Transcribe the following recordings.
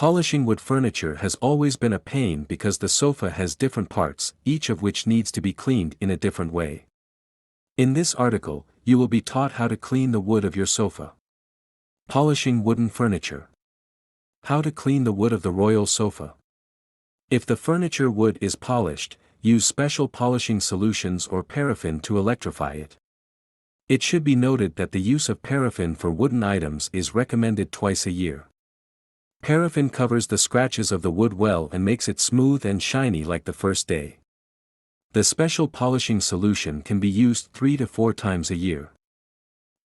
Polishing wood furniture has always been a pain because the sofa has different parts, each of which needs to be cleaned in a different way. In this article, you will be taught how to clean the wood of your sofa. Polishing wooden furniture. How to clean the wood of the royal sofa. If the furniture wood is polished, use special polishing solutions or paraffin to electrify it. It should be noted that the use of paraffin for wooden items is recommended twice a year. Paraffin covers the scratches of the wood well and makes it smooth and shiny like the first day. The special polishing solution can be used 3 to 4 times a year.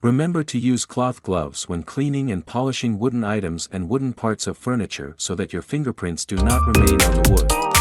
Remember to use cloth gloves when cleaning and polishing wooden items and wooden parts of furniture so that your fingerprints do not remain on the wood.